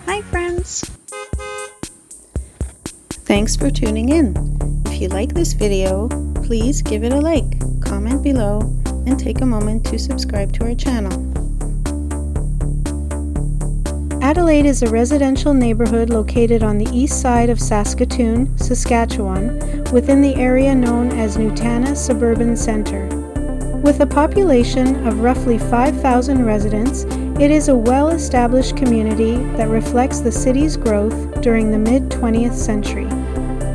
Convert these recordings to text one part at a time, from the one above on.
Hi friends! Thanks for tuning in. If you like this video, please give it a like, comment below, and take a moment to subscribe to our channel. Adelaide is a residential neighbourhood located on the east side of Saskatoon, Saskatchewan, within the area known as Nutana Suburban Centre. With a population of roughly 5,000 residents, it is a well-established community that reflects the city's growth during the mid-20th century.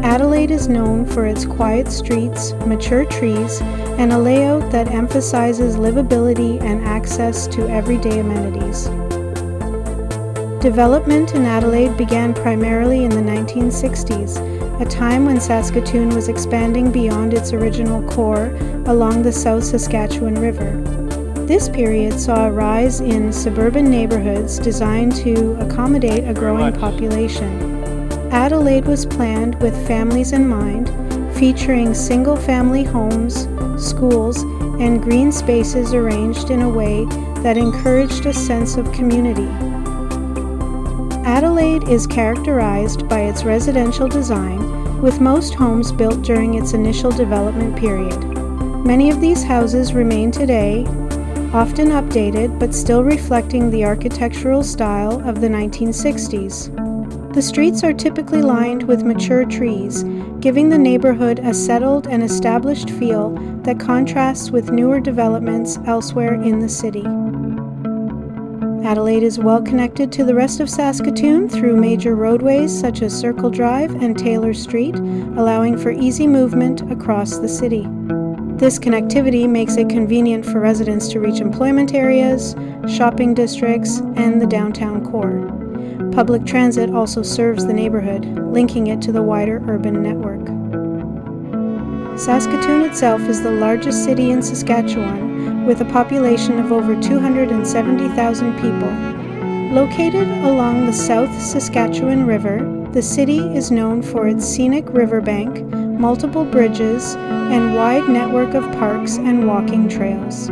Adelaide is known for its quiet streets, mature trees, and a layout that emphasizes livability and access to everyday amenities. Development in Adelaide began primarily in the 1960s, a time when Saskatoon was expanding beyond its original core along the South Saskatchewan River. This period saw a rise in suburban neighbourhoods designed to accommodate a growing population. Adelaide was planned with families in mind, featuring single-family homes, schools, and green spaces arranged in a way that encouraged a sense of community. Adelaide is characterized by its residential design, with most homes built during its initial development period. Many of these houses remain today, often updated but still reflecting the architectural style of the 1960s. The streets are typically lined with mature trees, giving the neighborhood a settled and established feel that contrasts with newer developments elsewhere in the city. Adelaide is well connected to the rest of Saskatoon through major roadways such as Circle Drive and Taylor Street, allowing for easy movement across the city. This connectivity makes it convenient for residents to reach employment areas, shopping districts, and the downtown core. Public transit also serves the neighborhood, linking it to the wider urban network. Saskatoon itself is the largest city in Saskatchewan, with a population of over 270,000 people. Located along the South Saskatchewan River, the city is known for its scenic riverbank, multiple bridges, and wide network of parks and walking trails.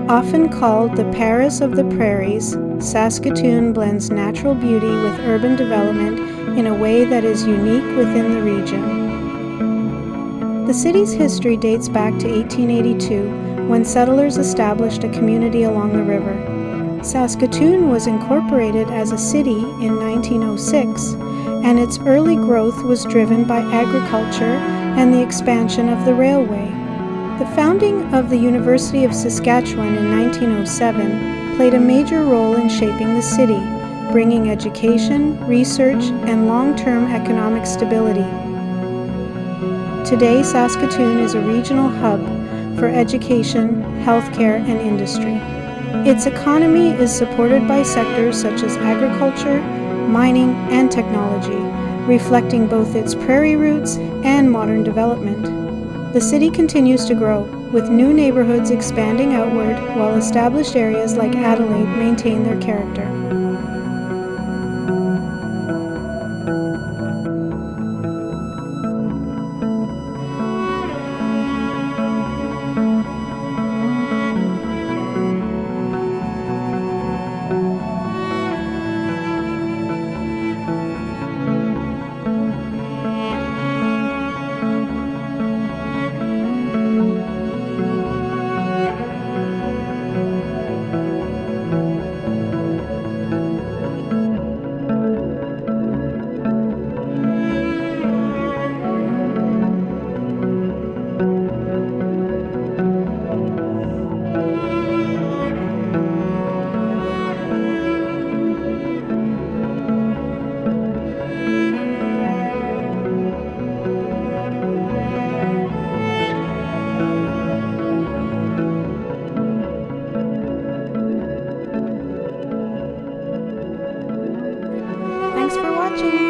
Often called the Paris of the Prairies, Saskatoon blends natural beauty with urban development in a way that is unique within the region. The city's history dates back to 1882, when settlers established a community along the river. Saskatoon was incorporated as a city in 1906, and its early growth was driven by agriculture and the expansion of the railway. The founding of the University of Saskatchewan in 1907 played a major role in shaping the city, bringing education, research, and long-term economic stability. Today, Saskatoon is a regional hub for education, healthcare, and industry. Its economy is supported by sectors such as agriculture, mining, and technology, reflecting both its prairie roots and modern development. The city continues to grow, with new neighborhoods expanding outward while established areas like Adelaide maintain their character. Thanks for watching.